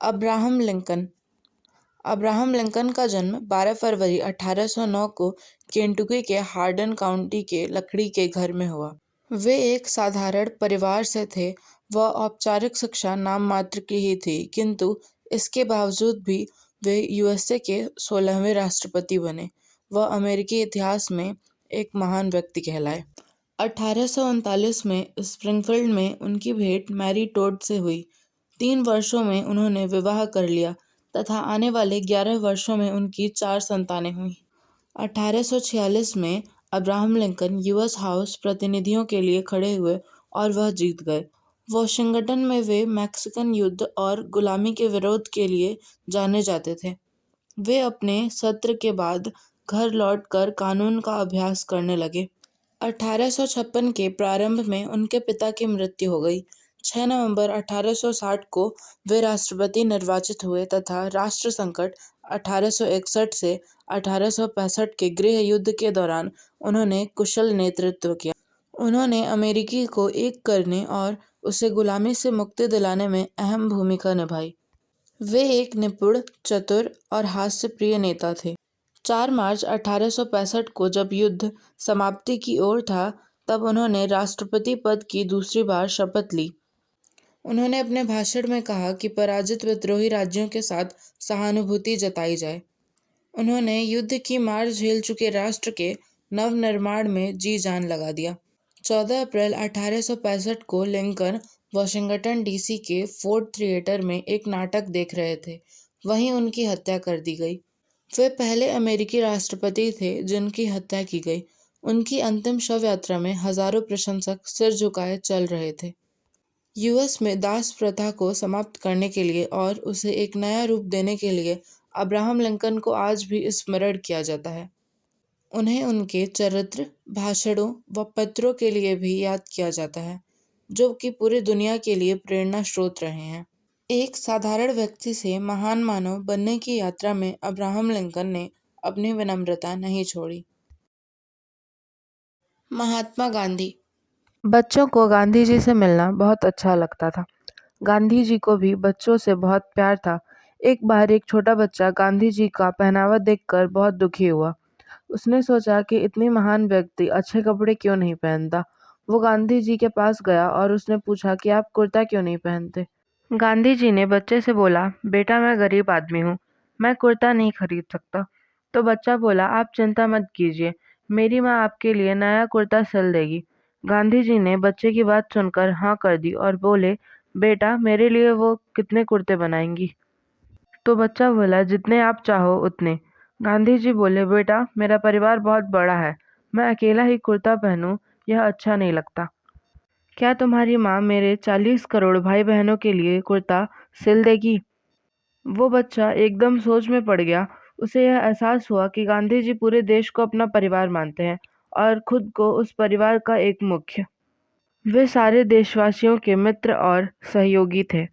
Abraham Lincoln. Abraham Lincoln का जन्म 12 फरवरी 1809 को केंटुकी के हार्डन काउंटी के लकड़ी के घर में हुआ। वे एक साधारण परिवार से थे। वह औपचारिक शिक्षा नाम मात्र की ही थी, किंतु इसके बावजूद भी वे यूएसए के 16वें राष्ट्रपति बने। वह अमेरिकी इतिहास में एक महान व्यक्ति कहलाए। 1839 में स्प्रिंगफील्ड में उनकी भेंट मैरी टोड से हुई। 3 वर्षों में उन्होंने विवाह कर लिया तथा आने वाले 11 वर्षों में उनकी 4 संतानें हुईं। 1846 में अब्राहम लिंकन यूएस हाउस प्रतिनिधियों के लिए खड़े हुए और वह जीत गए। वॉशिंगटन में वे मैक्सिकन युद्ध और गुलामी के विरोध के लिए जाने जाते थे। वे अपने सत्र के बाद घर लौटकर कानून का अभ्यास करने लगे। 1856 के प्रारंभ में उनके पिता की मृत्यु हो गई। 6 नवंबर 1860 को वे राष्ट्रपति निर्वाचित हुए तथा राष्ट्र संकट 1861 से 1865 के गृह युद्ध के दौरान उन्होंने कुशल नेतृत्व किया। उन्होंने अमेरिकी को एक करने और उसे गुलामी से मुक्ति दिलाने में अहम भूमिका निभाई। वे एक निपुण, चतुर और हास्यप्रिय नेता थे। 4 मार्च 1865 को जब युद्ध समाप्ति की ओर था, तब उन्होंने राष्ट्रपति पद की दूसरी बार शपथ ली। उन्होंने अपने भाषण में कहा कि पराजित विद्रोही राज्यों के साथ सहानुभूति जताई जाए। उन्होंने युद्ध की मार झेल चुके राष्ट्र के नवनिर्माण में जी जान लगा दिया। 14 अप्रैल 1865 को लिंकन वॉशिंगटन डीसी के फोर्ड थिएटर में एक नाटक देख रहे थे। वहीं उनकी हत्या कर दी गई। वे पहले अमेरिकी राष्ट्रपति थे जिनकी हत्या की गई। उनकी अंतिम शव यात्रा में हजारों प्रशंसक सिर झुकाए चल रहे थे। यूएस में दास प्रथा को समाप्त करने के लिए और उसे एक नया रूप देने के लिए अब्राहम लिंकन को आज भी स्मरण किया जाता है। उन्हें उनके चरित्र, भाषणों व पत्रों के लिए भी याद किया जाता है, जो कि पूरी दुनिया के लिए प्रेरणा स्रोत रहे हैं। एक साधारण व्यक्ति से महान मानव बनने की यात्रा में अब्राहम लिंकन ने अपनी विनम्रता नहीं छोड़ी। महात्मा गांधी। बच्चों को गांधी जी से मिलना बहुत अच्छा लगता था। गांधी जी को भी बच्चों से बहुत प्यार था। एक बार एक छोटा बच्चा गांधी जी का पहनावा देखकर बहुत दुखी हुआ। उसने सोचा कि इतनी महान व्यक्ति अच्छे कपड़े क्यों नहीं पहनता। वो गांधी जी के पास गया और उसने पूछा कि आप कुर्ता क्यों नहीं पहनते। गांधी जी ने बच्चे से बोला, बेटा मैं गरीब आदमी हूँ, मैं कुर्ता नहीं खरीद सकता। तो बच्चा बोला, आप चिंता मत कीजिए, मेरी माँ आपके लिए नया कुर्ता सिल देगी। गांधी जी ने बच्चे की बात सुनकर हाँ कर दी और बोले, बेटा मेरे लिए वो कितने कुर्ते बनाएंगी। तो बच्चा बोला, जितने आप चाहो उतने। गांधी जी बोले, बेटा मेरा परिवार बहुत बड़ा है, मैं अकेला ही कुर्ता पहनूं यह अच्छा नहीं लगता। क्या तुम्हारी माँ मेरे 40 करोड़ भाई बहनों के लिए कुर्ता सिल देगी। वो बच्चा एकदम सोच में पड़ गया। उसे यह एहसास हुआ कि गांधी जी पूरे देश को अपना परिवार मानते हैं और खुद को उस परिवार का एक मुख्य। वे सारे देशवासियों के मित्र और सहयोगी थे।